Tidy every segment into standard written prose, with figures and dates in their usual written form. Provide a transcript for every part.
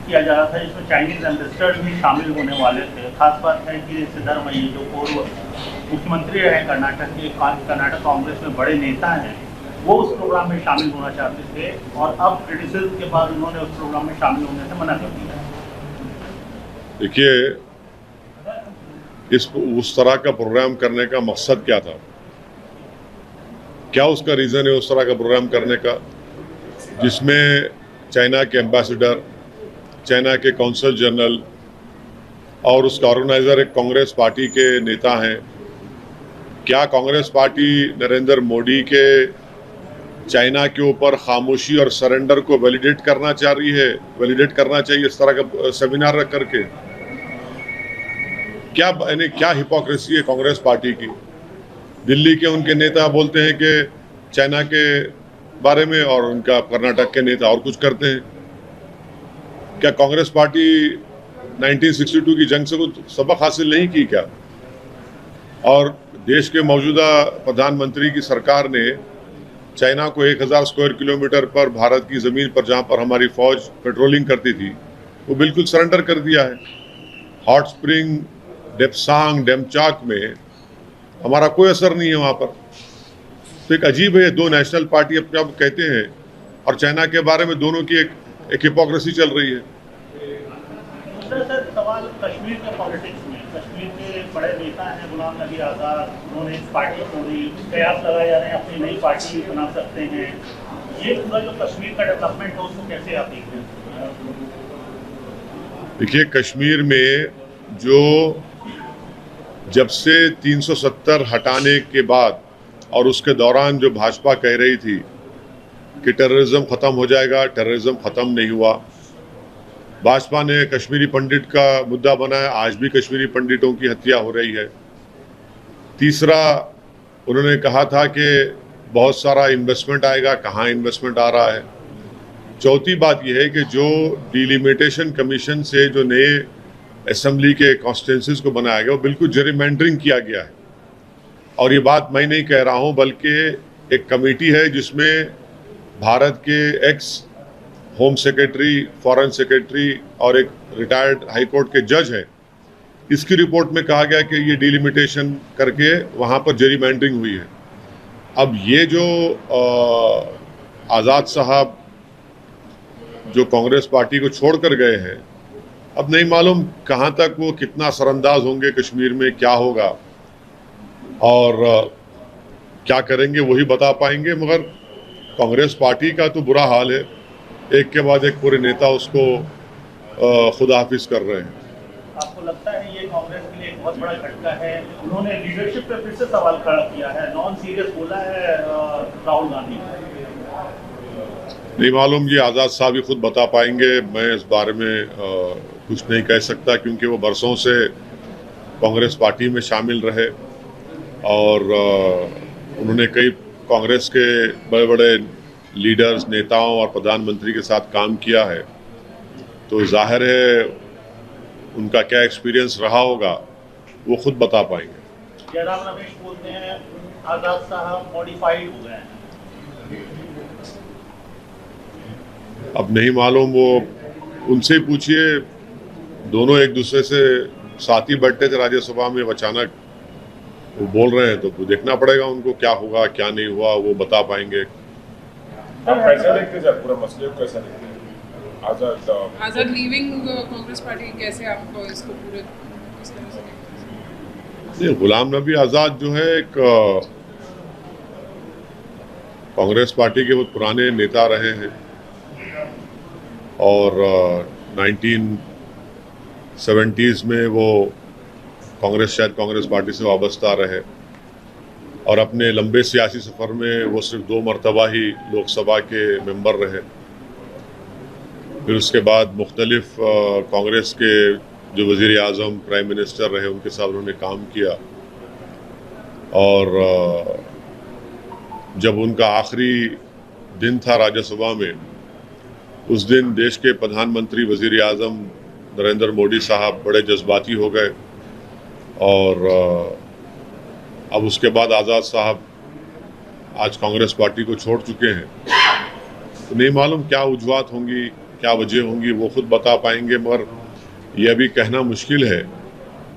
किया जा रहा था जिसमें चाइनीज एम्बेसडर भी शामिल होने वाले थे। खास बात है कि सिद्धरमैया जो पूर्व मुख्यमंत्री रहे कर्नाटक के, कर्नाटक कांग्रेस में बड़े नेता हैं, वो उस प्रोग्राम में शामिल होना चाहते थे और अब क्रिटिसिज्म के बाद उन्होंने उस प्रोग्राम में शामिल होने से मना कर दिया। देखिए, उस तरह का प्रोग्राम करने का मकसद क्या था, क्या उसका रीज़न है उस तरह का प्रोग्राम करने का, जिसमें चाइना के एम्बेसडर, चाइना के कौंसल जनरल और उसका ऑर्गेनाइज़र एक कांग्रेस पार्टी के नेता हैं। क्या कांग्रेस पार्टी नरेंद्र मोदी के चाइना के ऊपर खामोशी और सरेंडर को वैलिडेट करना चाह रही है, वैलिडेट करना चाहिए इस तरह का सेमिनार रख करके? क्या हिपोक्रेसी है कांग्रेस पार्टी की? दिल्ली के उनके नेता बोलते हैं कि चाइना के बारे में और उनका कर्नाटक के नेता और कुछ करते हैं। क्या कांग्रेस पार्टी 1962 की जंग से कुछ सबक हासिल नहीं की क्या? और देश के मौजूदा प्रधानमंत्री की सरकार ने चाइना को 1000 स्क्वायर किलोमीटर पर भारत की ज़मीन पर, जहां पर हमारी फौज पेट्रोलिंग करती थी, वो बिल्कुल सरेंडर कर दिया है। हॉट स्प्रिंग, डेप्सांग, डेमचाक में हमारा कोई असर नहीं है वहाँ पर। तो एक अजीब है, दो नेशनल पार्टी अपने आप कहते हैं और चाइना के बारे में दोनों की एक हिपोक्रेसी चल रही है। सर, सवाल कश्मीर के पॉलिटिक्स में, कश्मीर के बड़े नेता हैं गुलाम नबी आज़ाद, उन्होंने इस पार्टी तोड़ी, कयास लगाए जा रहे हैं अपनी नई पार्टी बना सकते हैं। ये पूरा जो कश्मीर का डेवलपमेंट है उसको कैसे आप देखते हैं? देखिए, कश्मीर में जो जब से 370 हटाने के बाद और उसके दौरान जो भाजपा कह रही थी कि टेररिज्म ख़त्म हो जाएगा, टेररिज्म ख़त्म नहीं हुआ। भाजपा ने कश्मीरी पंडित का मुद्दा बनाया, आज भी कश्मीरी पंडितों की हत्या हो रही है। तीसरा, उन्होंने कहा था कि बहुत सारा इन्वेस्टमेंट आएगा, कहाँ इन्वेस्टमेंट आ रहा है। चौथी बात यह है कि जो डिलिमिटेशन कमीशन से जो नए असेंबली के कॉन्स्टिट्यूंसीज को बनाया गया, वो बिल्कुल जेरिमेंडरिंग किया गया है। और ये बात मैं नहीं कह रहा हूँ, बल्कि एक कमेटी है जिसमें भारत के x home secretary, foreign secretary और एक रिटायर्ड हाईकोर्ट के जज हैं। इसकी रिपोर्ट में कहा गया कि ये डिलिमिटेशन करके वहाँ पर जेरिमेंडरिंग हुई है। अब ये जो आज़ाद साहब जो कांग्रेस पार्टी को छोड़कर गए हैं, अब नहीं मालूम कहाँ तक वो कितना असरअंदाज होंगे, कश्मीर में क्या होगा और क्या करेंगे वही बता पाएंगे। मगर कांग्रेस पार्टी का तो बुरा हाल है, एक के बाद एक पूरे नेता उसको खुदा हाफिज कर रहे हैं। आपको लगता है ये कांग्रेस के लिए एक बहुत बड़ा झटका है? उन्होंने लीडरशिप पे फिर से सवाल खड़ा किया है, नॉन सीरियस बोला है राहुल गांधी। नहीं मालूम, ये आज़ाद साहब ही खुद बता पाएंगे। मैं इस बारे में कुछ नहीं कह सकता, क्योंकि वो बरसों से कांग्रेस पार्टी में शामिल रहे और उन्होंने कई कांग्रेस के बड़े बड़े लीडर्स, नेताओं और प्रधानमंत्री के साथ काम किया है। तो जाहिर है उनका क्या एक्सपीरियंस रहा होगा वो खुद बता पाएंगे। जयराम रमेश बोलते हैं आज़ाद साहब मॉडिफाइड हो गए हैं। अब नहीं मालूम, वो उनसे ही पूछिए। दोनों एक दूसरे से साथ ही बैठते थे राज्यसभा में, अचानक वो बोल रहे हैं तो देखना पड़ेगा उनको, क्या हुआ क्या नहीं हुआ वो बता पाएंगे। आप कैसा देखते हैं पूरा मसले को, कैसा देखते हैं आज़ाद लीविंग कांग्रेस पार्टी, कैसे आपको इसको पूरे नहीं, गुलाम नबी आज़ाद जो है एक कांग्रेस पार्टी के बहुत पुराने नेता रहे हैं और 1970s में वो शायद कांग्रेस पार्टी से वाबस्ता रहे और अपने लंबे सियासी सफ़र में वो सिर्फ 2 मरतबा ही लोकसभा के मेंबर रहे। फिर उसके बाद मुख्तलिफ कांग्रेस के जो वज़ीर आज़म, प्राइम मिनिस्टर रहे, उनके साथ उन्होंने काम किया और जब उनका आखिरी दिन था राज्यसभा में, उस दिन देश के प्रधानमंत्री वज़ीर आज़म नरेंद्र मोदी साहब बड़े जज्बाती हो गए और अब उसके बाद आज़ाद साहब आज कांग्रेस पार्टी को छोड़ चुके हैं। तो नहीं मालूम क्या वजूहात होंगी, क्या वजह होंगी वो खुद बता पाएंगे, मगर यह भी कहना मुश्किल है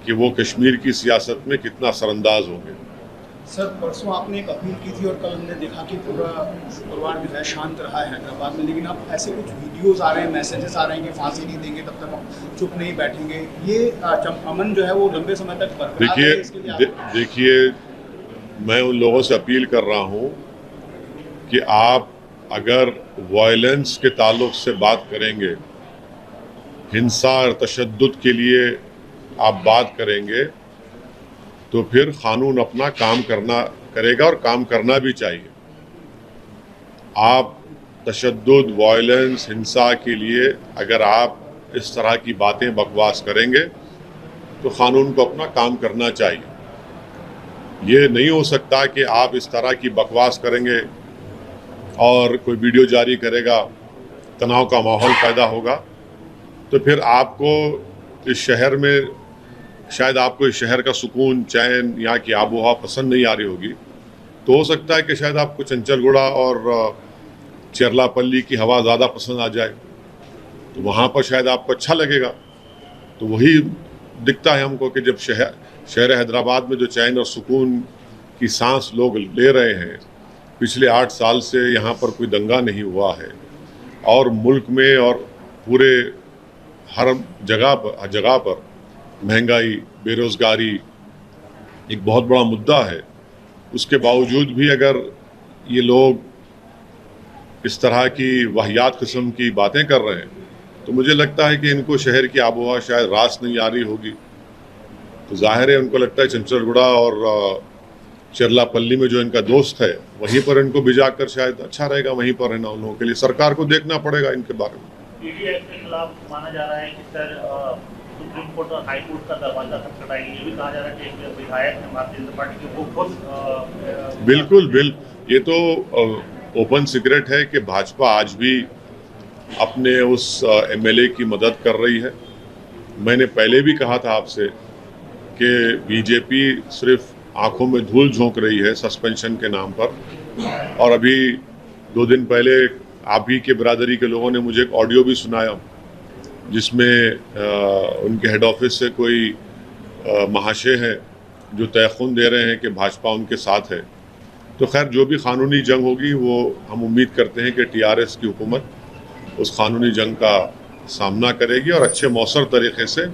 कि वो कश्मीर की सियासत में कितना असरअंदाज होंगे। सर, परसों आपने एक अपील की थी और कल हमने देखा कि पूरा शुक्रवार जो है शांत रहा है हैदराबाद में, लेकिन अब ऐसे कुछ वीडियोस आ रहे हैं, मैसेजेस आ रहे हैं कि फांसी नहीं देंगे तब तक हम चुप नहीं बैठेंगे। ये अमन जो है वो लंबे समय तक बरकरार है, इसके लिए देखिए मैं उन लोगों से अपील कर रहा हूँ कि आप अगर वायलेंस के ताल्लुक से बात करेंगे, हिंसा और तशद्दुद के लिए आप बात करेंगे, तो फिर कानून अपना काम करना करेगा और काम करना भी चाहिए। आप तशद्दुद, वायलेंस, हिंसा के लिए अगर आप इस तरह की बातें बकवास करेंगे तो कानून को अपना काम करना चाहिए। ये नहीं हो सकता कि आप इस तरह की बकवास करेंगे और कोई वीडियो जारी करेगा, तनाव का माहौल पैदा होगा, तो फिर आपको इस शहर में शायद आपको इस शहर का सुकून, चैन, यहाँ की आबोहवा पसंद नहीं आ रही होगी, तो हो सकता है कि शायद आपको चंचलगुड़ा और चेरलापल्ली की हवा ज़्यादा पसंद आ जाए, तो वहाँ पर शायद आपको अच्छा लगेगा। तो वही दिखता है हमको कि जब शहर हैदराबाद में जो चैन और सुकून की सांस लोग ले रहे हैं, पिछले 8 साल से यहाँ पर कोई दंगा नहीं हुआ है और मुल्क में और पूरे हर जगह पर महंगाई, बेरोज़गारी एक बहुत बड़ा मुद्दा है। उसके बावजूद भी अगर ये लोग इस तरह की वाहियात किस्म की बातें कर रहे हैं, तो मुझे लगता है कि इनको शहर की आबोहवा शायद रास नहीं आ रही होगी। तो जाहिर है उनको लगता है चंचलगुड़ा और चेरलापल्ली में जो इनका दोस्त है वहीं पर इनको भिजा कर शायद अच्छा रहेगा, वहीं पर रहना उन लोगों के लिए। सरकार को देखना पड़ेगा इनके बारे में। ईडी एक्ट के खिलाफ माना जा रहा है कि सर सुप्रीम कोर्ट और हाई कोर्ट का दरवाजा खटखटाएंगे। ये भी कहा जा रहा है कि एक विधायक है भारतीय जनता पार्टी के, वो खुद बिल्कुल ये तो ओपन सीक्रेट है कि भाजपा आज भी अपने उस एमएलए की मदद कर रही है। मैंने पहले भी कहा था आपसे कि बीजेपी सिर्फ आंखों में धूल झोंक रही है सस्पेंशन के नाम पर, और अभी 2 दिन पहले आप ही के बिरादरी के लोगों ने मुझे एक ऑडियो भी सुनाया जिसमें उनके हेड ऑफिस से कोई महाशय हैं जो तयखुन दे रहे हैं कि भाजपा उनके साथ है। तो खैर जो भी कानूनी जंग होगी वो हम उम्मीद करते हैं कि टीआरएस की हुकूमत उस कानूनी जंग का सामना करेगी और अच्छे मौसर तरीके से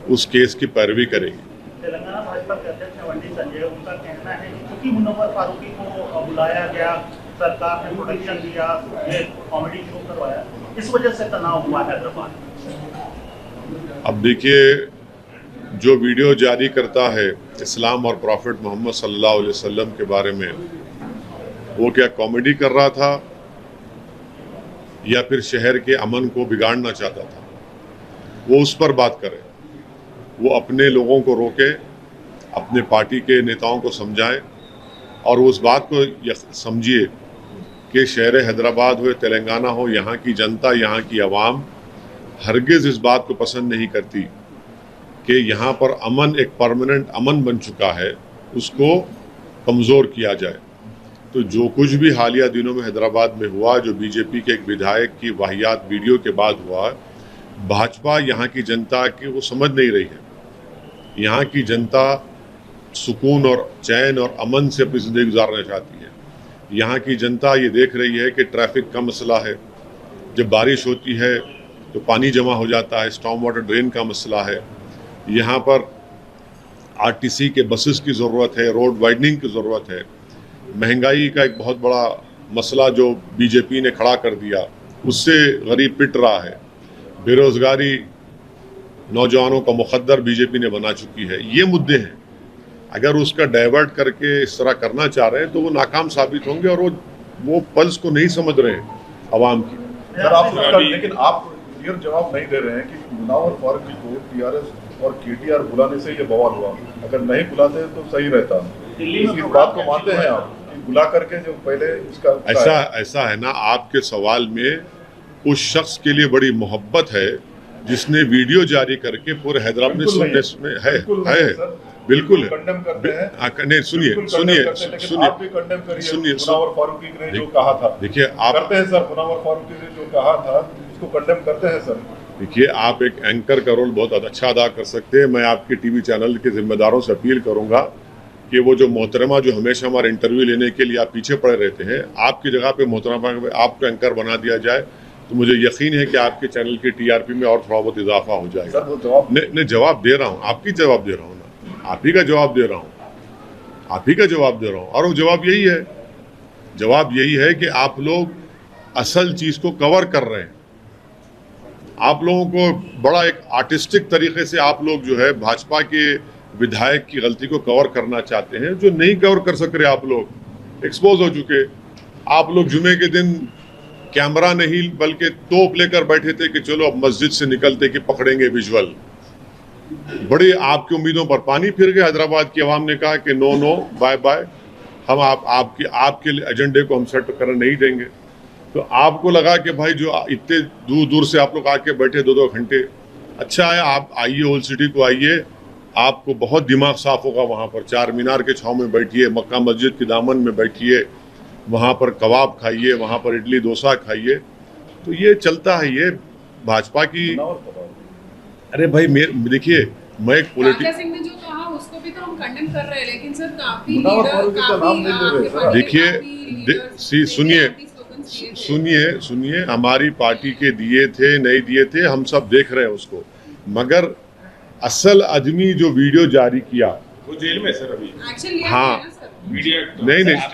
उस केस की पैरवी करेगी। तेलंगाना भाजपा के अध्यक्ष वंडी संजय, उनका कहना है कि क्योंकि मुनव्वर फारूकी को बुलाया गया, सरकार ने प्रोटेक्शन दिया, ये कॉमेडी शो करवाया, इस वजह से तनाव हुआ हैदराबाद। अब देखिए, जो वीडियो जारी करता है इस्लाम और प्रॉफिट मोहम्मद सल्लल्लाहु अलैहि वसल्लम के बारे में, वो क्या कॉमेडी कर रहा था या फिर शहर के अमन को बिगाड़ना चाहता था? वो उस पर बात करे, वो अपने लोगों को रोके, अपने पार्टी के नेताओं को समझाए और उस बात को समझिए कि शहर हैदराबाद हो, तेलंगाना हो, यहाँ की जनता, यहाँ की आवाम हरगिज़ इस बात को पसंद नहीं करती कि यहाँ पर अमन एक परमानेंट अमन बन चुका है, उसको कमज़ोर किया जाए। तो जो कुछ भी हालिया दिनों में हैदराबाद में हुआ, जो बीजेपी के एक विधायक की वाहियात वीडियो के बाद हुआ, भाजपा यहाँ की जनता की वो समझ नहीं रही है। यहाँ की जनता सुकून और चैन और अमन से अपनी ज़िंदगी गुजारना चाहती है। यहाँ की जनता ये देख रही है कि ट्रैफिक का मसला है, जब बारिश होती है तो पानी जमा हो जाता है, स्टॉर्म वाटर ड्रेन का मसला है, यहाँ पर आरटीसी के बसेस की ज़रूरत है, रोड वाइडनिंग की ज़रूरत है, महंगाई का एक बहुत बड़ा मसला जो बीजेपी ने खड़ा कर दिया उससे गरीब पिट रहा है, बेरोज़गारी, नौजवानों का मुकद्दर बीजेपी ने बना चुकी है। ये मुद्दे हैं। अगर उसका डाइवर्ट करके इस तरह करना चाह रहे हैं तो वो नाकाम साबित होंगे और वो पल्स को नहीं समझ रहे हैं अवाम की। सर आप लेकिन आप क्लियर जवाब नहीं दे रहे हैं कि मुनव्वर फारूकी को टीआरएस और केटीआर बुलाने से ये बवाल हुआ, अगर नहीं बुलाते तो सही रहता। इस बात को मानते हैं आप कि बुला करके जो पहले इसका ऐसा है ना, आपके सवाल में उस शख्स के लिए बड़ी मोहब्बत है जिसने वीडियो जारी करके पूरे हैदराबाद में बिल्कुल है। नहीं, सुनिए मुनव्वर फारूकी ने जो कहा था, देखिए आप करते हैं सर, मुनव्वर फारूकी ने जो कहा था इसको कंडेम करते हैं सर? देखिए, आप एक एंकर का रोल बहुत अच्छा अदा कर सकते हैं। मैं आपके टीवी चैनल के जिम्मेदारों से अपील करूंगा कि वो जो मोहतरमा जो हमेशा हमारा इंटरव्यू लेने के लिए आप पीछे पड़े रहते हैं, आपकी जगह पे मोहतरमा आपको एंकर बना दिया जाए तो मुझे यकीन है कि आपके चैनल की टीआरपी में और थोड़ा बहुत इजाफा हो जाएगा। सर वो जवाब नहीं, जवाब दे रहा हूँ, आपकी जवाब दे रहा हूँ ना, आप ही का जवाब दे रहा हूँ, आप ही का जवाब दे रहा हूँ। और वो जवाब यही है कि आप लोग असल चीज़ को कवर कर रहे हैं। आप लोगों को बड़ा एक आर्टिस्टिक तरीके से आप लोग जो है भाजपा के विधायक की गलती को कवर करना चाहते हैं, जो नहीं कवर कर सक रहे। आप लोग एक्सपोज हो चुके। आप लोग जुमे के दिन कैमरा नहीं बल्कि तोप लेकर बैठे थे कि चलो अब मस्जिद से निकलते कि पकड़ेंगे विजुअल। बड़ी आपकी उम्मीदों पर पानी फिर गए। हैदराबाद की आवाम ने कहा कि नो नो बाय बाय, हम आपके एजेंडे को हम सेट करने नहीं देंगे। तो आपको लगा कि भाई जो इतने दूर दूर से आप लोग आके बैठे 2-2 घंटे, अच्छा है आप आइए, ओल्ड सिटी को आइए, आपको बहुत दिमाग साफ होगा। वहाँ पर चार मीनार के छाँव में बैठिए, मक्का मस्जिद के दामन में बैठिए, वहाँ पर कबाब खाइए, वहाँ पर इडली डोसा खाइए। तो ये चलता है ये भाजपा की। अरे भाई देखिए, मैं एक काका सिंह ने जो कहा उसको भी तो हम कंडेम कर रहे हैं, लेकिन सर काफी देखिए सुनिए, हमारी पार्टी के दिए थे नहीं दिए थे हम सब देख रहे हैं उसको, मगर असल आदमी जो वीडियो जारी किया वो जेल में सर अभी। हाँ, मीडिया नहीं था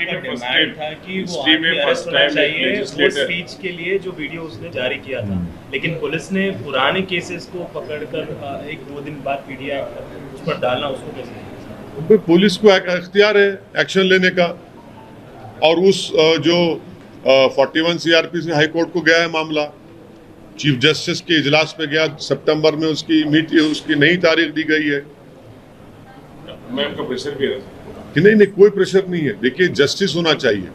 कि वो फर्स्ट टाइम चाहिए वो स्पीच के लिए जो वीडियो उसने जारी किया था, लेकिन पुलिस ने पुराने केसेस को पकड़कर 1-2 दिन बाद पीडीआई उस पर डालना, उसको कैसे? पुलिस को इख्तियार है एक्शन लेने का। और उस जो 41 सीआरपी से हाई कोर्ट को गया है मामला, चीफ जस्टिस के इजलास पे गया, सितंबर में उसकी नई तारीख दी गई है। मैं आपका प्रेशर भी है कि नहीं कोई प्रेशर नहीं है। देखिए, जस्टिस होना चाहिए।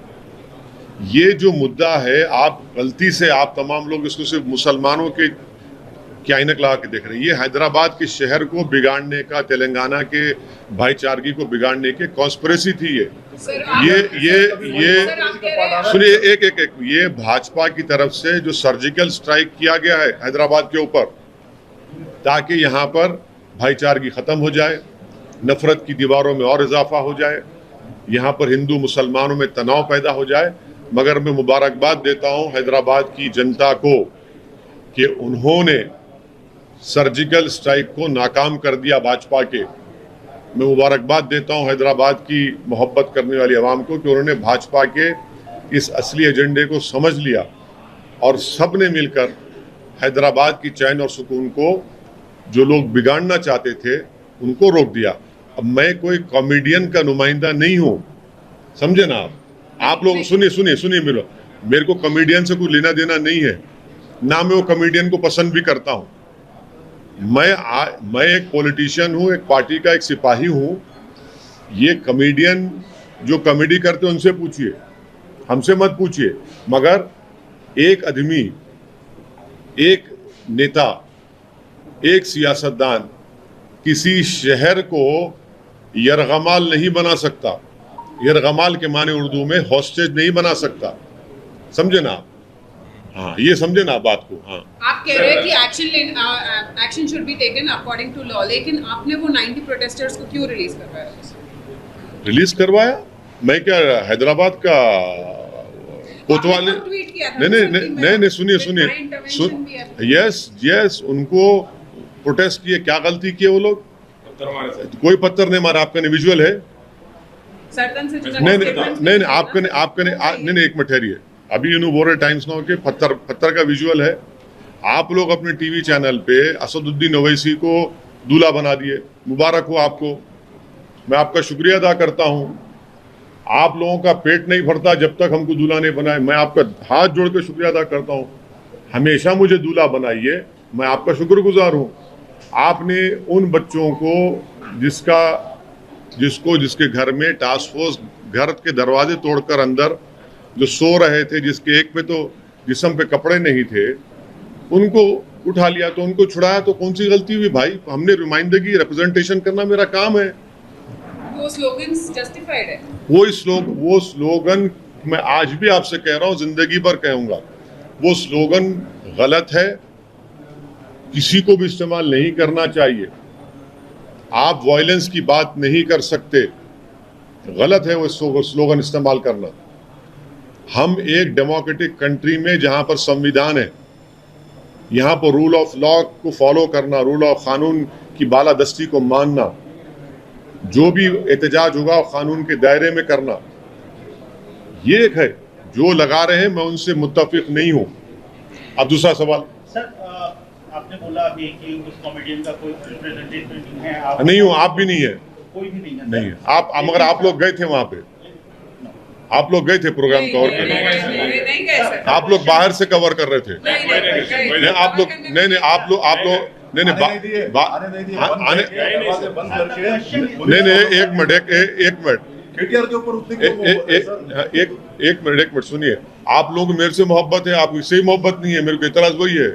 ये जो मुद्दा है, आप गलती से आप तमाम लोग इसको सिर्फ मुसलमानों के आइनक लगा के देख रहे हैं। ये हैदराबाद के शहर को बिगाड़ने का, तेलंगाना के भाईचारगी को बिगाड़ने की कॉन्स्पिरेसी थी। ये सुनिए, एक ये भाजपा की तरफ से जो सर्जिकल स्ट्राइक किया गया है हैदराबाद के ऊपर, ताकि यहाँ पर भाईचारगी खत्म हो जाए, नफरत की दीवारों में और इजाफा हो जाए, यहाँ पर हिंदू मुसलमानों में तनाव पैदा हो जाए। मगर मैं मुबारकबाद देता हूँ हैदराबाद की जनता को कि उन्होंने सर्जिकल स्ट्राइक को नाकाम कर दिया भाजपा के। मैं मुबारकबाद देता हूँ हैदराबाद की मोहब्बत करने वाली आवाम को कि उन्होंने भाजपा के इस असली एजेंडे को समझ लिया और सब ने मिलकर हैदराबाद की चैन और सुकून को जो लोग बिगाड़ना चाहते थे उनको रोक दिया। अब मैं कोई कॉमेडियन का नुमाइंदा नहीं हूँ, समझे ना आप लोग। सुनिए मेरे को कॉमेडियन से कोई लेना देना नहीं है, ना मैं वो कॉमेडियन को पसंद भी करता हूँ। मैं एक पॉलिटिशियन हूँ, एक पार्टी का एक सिपाही हूँ। ये कॉमेडियन जो कॉमेडी करते हैं उनसे पूछिए, हमसे मत पूछिए। मगर एक आदमी, एक नेता, एक सियासतदान किसी शहर को यरगमाल नहीं बना सकता। यरगमाल के माने उर्दू में हॉस्टेज नहीं बना सकता, समझे ना आप? हाँ, ये समझे ना बात को। हाँ, आप कह रहे हैं कि action should be taken according to law, लेकिन आपने वो 90 प्रोटेस्टर्स को क्यों रिलीज करवाया? मैं क्या हैदराबाद का कोतवाली? नहीं, सुनिए, यस, उनको प्रोटेस्ट किए, क्या गलती किए वो लोग? कोई पत्थर नहीं मारा। आपका विजुअल है? नहीं, आपका नहीं, एक मिनट ठहरिए। अभी बोल रहे टाइम्स नाउ के पत्थर का विजुअल है। आप लोग अपने टीवी चैनल पे असदुद्दीन ओवैसी को दूल्हा बना दिए, मुबारक हो आपको, मैं आपका शुक्रिया अदा करता हूँ। आप लोगों का पेट नहीं भरता जब तक हमको दूल्हा नहीं बनाए, मैं आपका हाथ जोड़ के शुक्रिया अदा करता हूँ। हमेशा मुझे दूल्हा बनाइए, मैं आपका शुक्रगुजार हूँ। आपने उन बच्चों को जिसके घर में टास्क फोर्स घर के दरवाजे तोड़कर अंदर जो सो रहे थे, जिसके एक पे तो जिस्म पे कपड़े नहीं थे, उनको उठा लिया, तो उनको छुड़ाया। तो कौन सी गलती हुई भाई? हमने नुमाइंदगी रिप्रेजेंटेशन करना मेरा काम है। वो स्लोगन्स जस्टिफाइड है। वो स्लोगन मैं आज भी आपसे कह रहा हूँ, जिंदगी भर कहूँगा, वो स्लोगन गलत है, किसी को भी इस्तेमाल नहीं करना चाहिए। आप वायलेंस की बात नहीं कर सकते, गलत है वो स्लोगन इस्तेमाल करना। हम एक डेमोक्रेटिक कंट्री में जहां पर संविधान है, यहाँ पर रूल ऑफ लॉ को फॉलो करना, रूल ऑफ कानून की बालादस्ती को मानना, जो भी एहतजाज होगा कानून के दायरे में करना, ये एक है। जो लगा रहे हैं मैं उनसे मुत्तफिक नहीं हूं। अब दूसरा सवाल सर, आपने बोला अभी कि उस कॉमेडियन का कोई रिप्रेजेंटेटिव नहीं है, आप नहीं हूं, आप भी नहीं है, कोई भी नहीं है, नहीं है आप, मगर आप लोग गए थे वहां पे, आप लोग गए थे प्रोग्राम कवर करने, आप लोग बाहर से कवर कर रहे थे। नहीं आप लोग, नहीं आप लोग नहीं एक मिनट केटीआर के ऊपर उतनी क्यों मोहब्बत है सर? एक मिनट सुनिए। आप लोग मेरे से मोहब्बत है, आपको इससे ही मोहब्बत नहीं है। मेरे को इतराज वही है,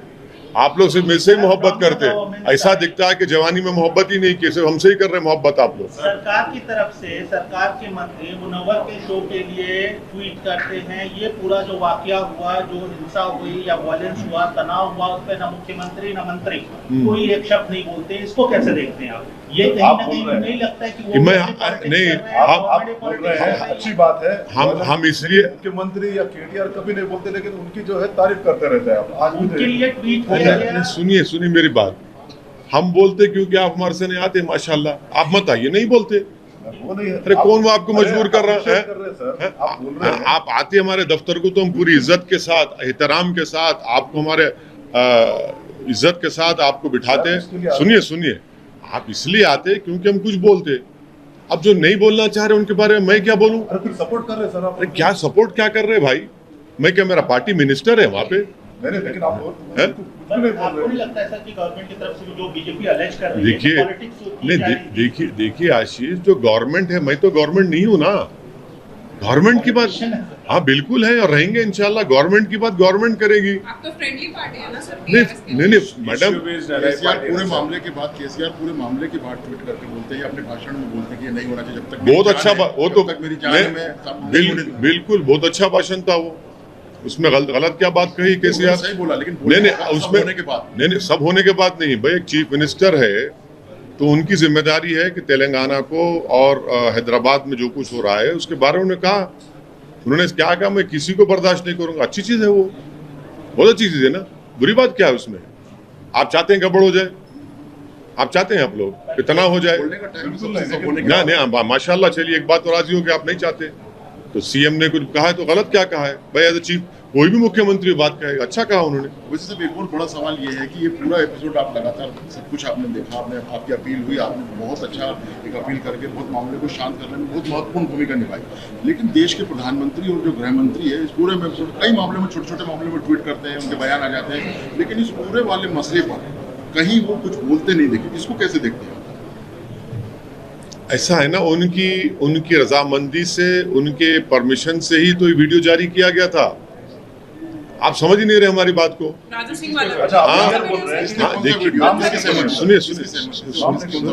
आप लोग सिर्फ मेरे से ही मोहब्बत करते हैं। ऐसा दिखता है कि जवानी में मोहब्बत ही नहीं की, सिर्फ हमसे ही कर रहे हैं मोहब्बत आप लोग। सरकार की तरफ से सरकार के मंत्री मुनव्वर के शो के लिए ट्वीट करते हैं, ये पूरा जो वाकया हुआ, जो हिंसा हुई या वायलेंस हुआ, तनाव हुआ, उस पर न मुख्यमंत्री न मंत्री कोई एक शब्द नहीं बोलते। इसको कैसे देखते हैं आप? ये कहीं ना कहीं नहीं लगता है कि वो मैं नहीं, आप बोल रहे हैं, अच्छी बात है। हम इसलिए मुख्यमंत्री या केटीआर कभी नहीं बोलते, लेकिन उनकी जो है तारीफ करते रहते हैं आप। आज उनके लिए ट्वीट सुनिए मेरी बात। हम बोलते क्योंकि आप हमारे से नहीं आते, माशाल्लाह। आप मत आइए, नहीं बोलते। अरे कौन वो आपको मजबूर कर रहा है? आप आते हमारे दफ्तर को तो हम पूरी इज्जत के साथ, एहतराम के साथ आपको, हमारे इज्जत के साथ आपको बिठाते हैं। सुनिए आप इसलिए आते क्योंकि हम कुछ बोलते। अब जो नहीं बोलना चाह रहे उनके बारे में मैं क्या बोलूं? अरे फिर सपोर्ट कर रहे सर आप। अरे क्या सपोर्ट क्या कर रहे भाई? मैं क्या, मेरा पार्टी मिनिस्टर है वहाँ पे? नहीं, लेकिन आप आपको नहीं लगता है सर कि गवर्नमेंट की तरफ से जो बीजेपी अलेज कर रही है, देखिए आशीष, जो गवर्नमेंट है, मैं तो गवर्नमेंट नहीं हूँ ना। गवर्नमेंट की बात, हाँ बिल्कुल है, और रहेंगे इंशाल्लाह। गवर्नमेंट की बात गवर्नमेंट करेगी। आप तो फ्रेंडली पार्टी है ना सर? नहीं मैडम, केसीआर पूरे मामले के बाद ट्वीट करके बोलते हैं, अपने भाषण में बोलते हैं कि ये नहीं होना चाहिए जब तक। बहुत अच्छा, वो तो मेरी जान में बिल्कुल बहुत अच्छा भाषण था वो। उसमें गलत क्या बात कही केसीआर? सही बोला, लेकिन नहीं उसमें होने के बाद नहीं सब होने के बाद नहीं भाई। एक चीफ मिनिस्टर है तो उनकी जिम्मेदारी है कि तेलंगाना को और हैदराबाद में जो कुछ हो रहा है उसके बारे में उन्होंने क्या कहा, मैं किसी को बर्दाश्त नहीं करूंगा। अच्छी चीज है वो, बहुत अच्छी चीज है ना। बुरी बात क्या है उसमें? आप चाहते हैं गड़बड़ हो जाए? आप चाहते हैं आप लोग इतना हो जाए? नहीं माशाल्लाह, चलिए एक बात तो राजी हो कि आप नहीं चाहते। तो सीएम ने कुछ कहा है तो गलत क्या कहा है भाई? एज ए चीफ कोई भी मुख्यमंत्री बात कहेगा, अच्छा कहा उन्होंने। वैसे सब एक और बड़ा सवाल ये है कि ये पूरा एपिसोड आप लगातार सब कुछ आपने देखा, आपकी अपील हुई, आपने बहुत अच्छा एक अपील करके बहुत मामले को शांत करने में बहुत महत्वपूर्ण भूमिका निभाई। लेकिन देश के प्रधानमंत्री और जो गृह मंत्री है, इस पूरे में कई मामले में, छोटे छोटे मामले में ट्वीट करते हैं, उनके बयान आ जाते हैं, लेकिन इस पूरे वाले मसले पर कहीं वो कुछ बोलते नहीं देखे। इसको कैसे देखते हैं? ऐसा है ना, उनकी रजामंदी से, उनके परमिशन से ही तो ये वीडियो जारी किया गया था। आप समझ ही नहीं रहे हमारी बात को।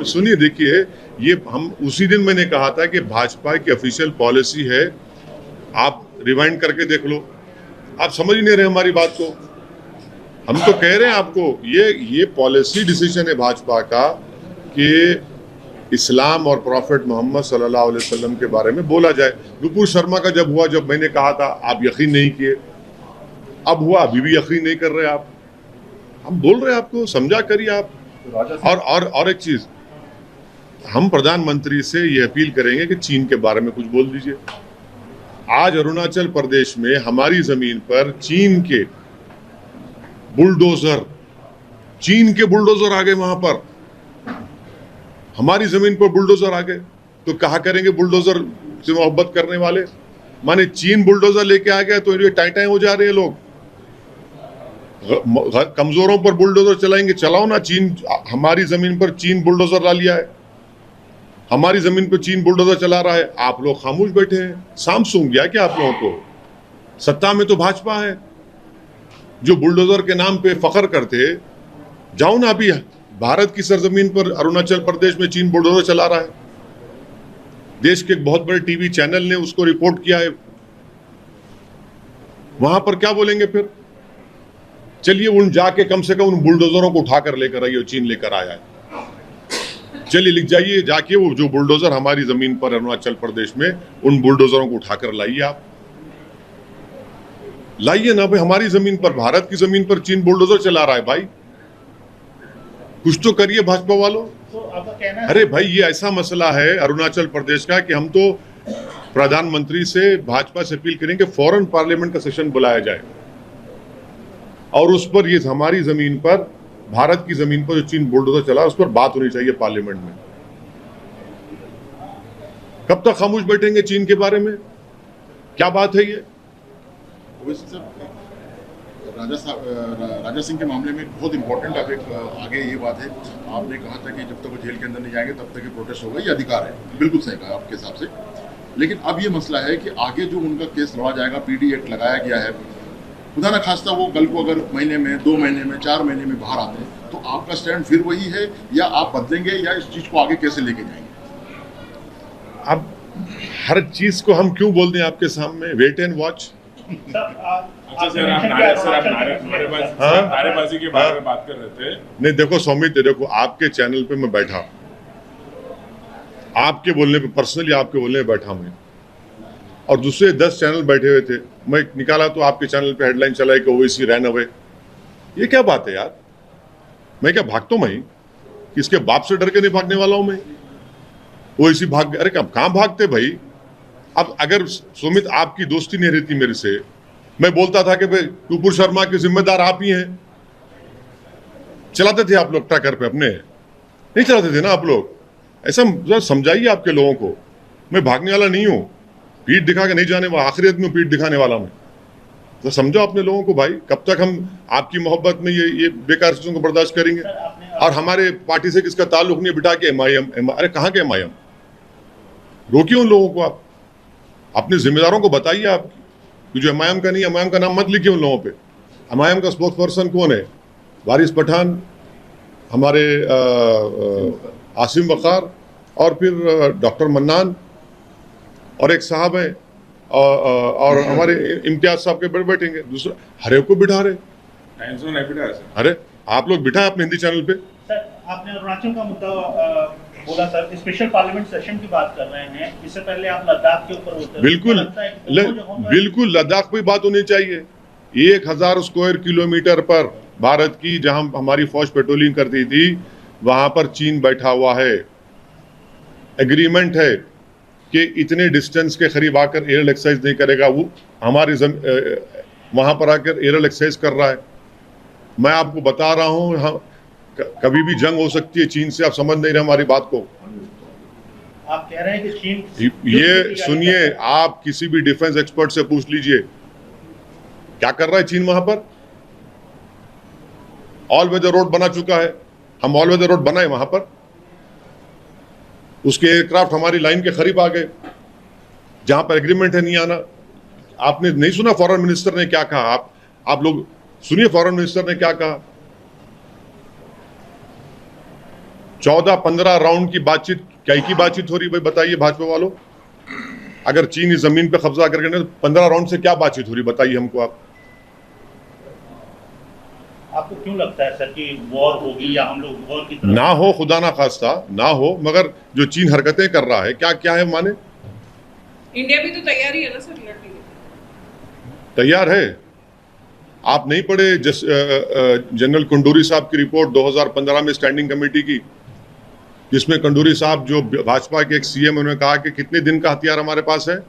सुनिए देखिए, ये हम उसी दिन मैंने कहा था कि भाजपा की ऑफिशियल पॉलिसी है, आप रिवाइंड करके देख लो। आप समझ ही नहीं रहे हमारी बात को। हम तो कह रहे हैं आपको, ये पॉलिसी डिसीजन है भाजपा का कि इस्लाम और प्रॉफिट मोहम्मद सल्लल्लाहु अलैहि वसल्लम के बारे में बोला जाए। नुपुर शर्मा का जब हुआ, जब मैंने कहा था, आप यकीन नहीं किए। अब हुआ, अभी भी यकीन नहीं कर रहे आप। हम बोल रहे हैं आपको, समझा करिए आप। और एक चीज, हम प्रधानमंत्री से ये अपील करेंगे कि चीन के बारे में कुछ बोल दीजिए। आज अरुणाचल प्रदेश में हमारी जमीन पर चीन के बुलडोजर आ गए। वहां पर हमारी जमीन पर बुलडोजर आ गए, तो कहा करेंगे बुलडोजर से मोहब्बत करने वाले। माने चीन बुलडोजर लेके आ गया तो ये टाइटाई हो जा रहे हैं लोग। कमजोरों पर बुलडोजर चलाएंगे, चलाओ ना। चीन हमारी जमीन पर चीन बुलडोजर ला लिया है, हमारी जमीन पर चीन बुलडोजर चला रहा है। आप लोग खामोश बैठे हैं। सांप सूंघ गया क्या आप लोगों को? सत्ता में तो भाजपा है जो बुलडोजर के नाम पे फख्र करते। जाओ ना, अभी भारत की सरजमीन पर अरुणाचल प्रदेश में चीन बुलडोजर चला रहा है। देश के एक बहुत बड़े टीवी चैनल ने उसको रिपोर्ट किया है। वहां पर क्या बोलेंगे फिर? चलिए उन जाके कम से कम उन बुलडोजरों को उठाकर लेकर आइए, चीन लेकर आया है। चलिए लिख जाइए जाके वो जो बुलडोजर हमारी जमीन पर अरुणाचल प्रदेश में, उन बुलडोजरों को उठाकर लाइए, आप लाइए ना भाई। हमारी जमीन पर, भारत की जमीन पर चीन बुलडोजर चला रहा है भाई, कुछ तो करिए भाजपा वालों। अरे भाई ये ऐसा मसला है अरुणाचल प्रदेश का कि हम तो प्रधानमंत्री से, भाजपा से अपील करेंगे फौरन पार्लियामेंट का सेशन बुलाया जाए और उस पर, ये हमारी जमीन पर, भारत की जमीन पर जो चीन बुलडोजर चला उस पर बात होनी चाहिए पार्लियामेंट में। कब तक खामोश बैठेंगे चीन के बारे में? क्या बात है ये? राजा सिंह के मामले में बहुत इंपॉर्टेंट अब एक आगे ये बात है, आपने कहा था कि जब तक वो जेल के अंदर नहीं जाएंगे तब तक ये प्रोटेस्ट होगा, ये अधिकार है, बिल्कुल सही कहा आपके हिसाब से। लेकिन अब ये मसला है कि आगे जो उनका केस लड़ा जाएगा, पीडी एक्ट लगाया गया है, खुदा न खास्ता वो कल को अगर महीने में, 2 महीने में, 4 महीने में बाहर आते हैं तो आपका स्टैंड फिर वही है या आप बदलेंगे या इस चीज को आगे कैसे लेके जाएंगे? अब हर चीज को हम क्यों बोल दें आपके सामने? Wait and watch. अच्छा सर, आप नारेबाजी के बारे में बात कर रहे थे। नहीं देखो सौमित, देखो आपके चैनल पे मैं बैठा, आपके बोलने पे, पर्सनली आपके बोलने पे बैठा मैं, और दूसरे 10 चैनल बैठे हुए थे, मैं निकाला तो आपके चैनल पे हेडलाइन चला है कि ओवैसी रैन अवे। ये क्या बात है यार? मैं क्या भागता हूं? मैं किसके बाप से डर के नहीं भागने वाला हूं मैं? ओवैसी भाग, अरे कहां भागते भाई? अब अगर सुमित आपकी दोस्ती नहीं रहती मेरे से, मैं बोलता था कि भाई टूपुर शर्मा के जिम्मेदार आप ही हैं, चलाते थे आप लोग ट्रैकर पे अपने, नहीं चलाते थे ना आप लोग? ऐसा समझाइए आपके लोगों को, मैं भागने वाला नहीं हूं, पीठ दिखा के नहीं जाने वाला, आखिरत में पीठ दिखाने वाला मैं। तो समझो अपने लोगों को भाई, कब तक हम आपकी मोहब्बत में ये बेकार चीजों को बर्दाश्त करेंगे? और हमारे पार्टी से किसका ताल्लुक नहीं, बिठा के MIM, अरे कहाँ के MIM? रोकिए उन लोगों को, आप अपने जिम्मेदारों को बताइए आप, जो MIM का नहीं, MIM का नाम मत लिखिए उन लोगों पे। MIM का स्पोक्स पर्सन कौन है? वारिस पठान, हमारे आसिम वकार, और फिर डॉक्टर मन्नान, और एक साहब है, और हमारे इम्तियाज साहब के बैठेंगे, दूसरा हर एक को बिठा रहे। अरे आप लोग बिठाए अपने हिंदी चैनल पे। सर आपने अरुणाचल का मुद्दा बोला सर, स्पेशल पार्लियामेंट सेशन की बात कर रहे हैं, इससे पहले आप लद्दाख के ऊपर होते हैं। बिल्कुल लद्दाख पे बात होनी चाहिए। 1000 स्क्वायर किलोमीटर पर भारत की, जहां हमारी फौज पेट्रोलिंग करती थी, वहां पर चीन बैठा हुआ है। एग्रीमेंट है कि इतने डिस्टेंस के करीब आकर एयर एक्सरसाइज नहीं करेगा, वो हमारे वहां पर आकर एयर एक्सरसाइज कर रहा है। मैं आपको बता रहा हूं, कभी भी जंग हो सकती है चीन से, आप समझ नहीं रहे हमारी बात को। आप कह रहे हैं कि चीन, ये सुनिए, आप किसी भी डिफेंस एक्सपर्ट से पूछ लीजिए क्या कर रहा है चीन वहां पर। ऑल वेदर रोड बना चुका है, हम ऑल वेदर रोड बनाए वहां पर, उसके एयरक्राफ्ट हमारी लाइन के करीब आ गए, जहां पर एग्रीमेंट है नहीं आना। आपने नहीं सुना फॉरेन मिनिस्टर ने क्या कहा? आप लोग सुनिए फॉरेन मिनिस्टर ने क्या कहा। 14-15 राउंड की बातचीत, क्या की बातचीत हो रही भाई? बताइए भाजपा वालों, अगर चीन इस जमीन पे कब्जा करके ना, 15 राउंड से क्या बातचीत हो रही बताइए हमको आप। आपको क्यों लगता है सर कि वॉर होगी या हम लोग वॉर की तरफ? ना हो, खुदा ना खास्ता ना हो, मगर जो चीन हरकतें कर रहा है, क्या है माने? इंडिया भी तो तैयार ही है ना सर लड़ने के? तैयार है। आप नहीं पढ़े जनरल कंडूरी साहब की रिपोर्ट 2015 में स्टैंडिंग कमेटी की, जिसमें कंडूरी साहब जो भाजपा के एक CM, उन्होंने कहा कि कितने दिन का हथियार हमारे पास है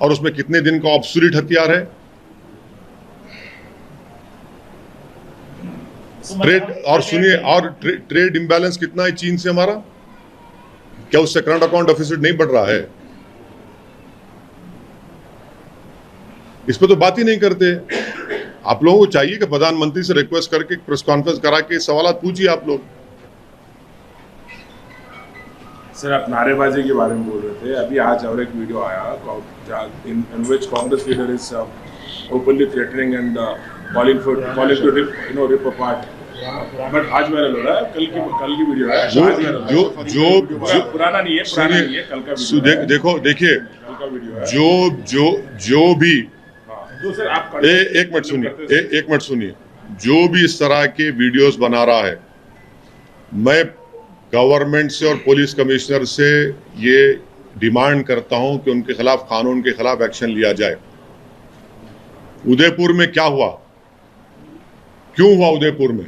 और उसमें कितने दिन का ऑब्सोलीट हथियार है। ट्रेड, और सुनिए, और ट्रेड इम्बैलेंस कितना है चीन से हमारा? क्या उससे करंट अकाउंट डेफिसिट नहीं बढ़ रहा है? इस पर तो बात ही नहीं करते। आप लोगों को चाहिए कि प्रधानमंत्री से रिक्वेस्ट करके प्रेस कॉन्फ्रेंस करा के सवाल पूछिए आप लोग। सर आप नारेबाजी के बारे में बोल रहे थे, अभी आज और एक वीडियो आया in which Congress leader is openly threatening and calling to rip apart, but आज वायरल हो रहा है, कल की वीडियो है, जो पुराना नहीं है, कल का वीडियो। देखिए, कल का वीडियो है। जो भी जो सर आप एक मिनट सुनिए, एक मिनट सुनिए। जो भी इस तरह के वीडियोस बना रहा है, मैं गवर्नमेंट से और पुलिस कमिश्नर से ये डिमांड करता हूं कि उनके खिलाफ, कानून के खिलाफ एक्शन लिया जाए। उदयपुर में क्या हुआ, क्यों हुआ उदयपुर में,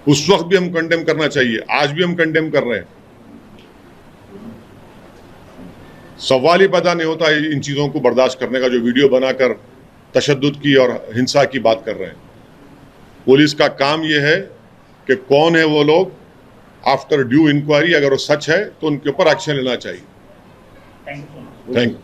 उस वक्त भी हम कंडेम करना चाहिए, आज भी हम कंडेम कर रहे हैं। सवाल ही पैदा नहीं होता इन चीजों को बर्दाश्त करने का, जो वीडियो बनाकर तशद्दुद की और हिंसा की बात कर रहे हैं। पुलिस का काम यह है कि कौन है वो लोग, आफ्टर ड्यू इंक्वायरी अगर वो सच है तो उनके ऊपर एक्शन लेना चाहिए। Thank you. Thank you.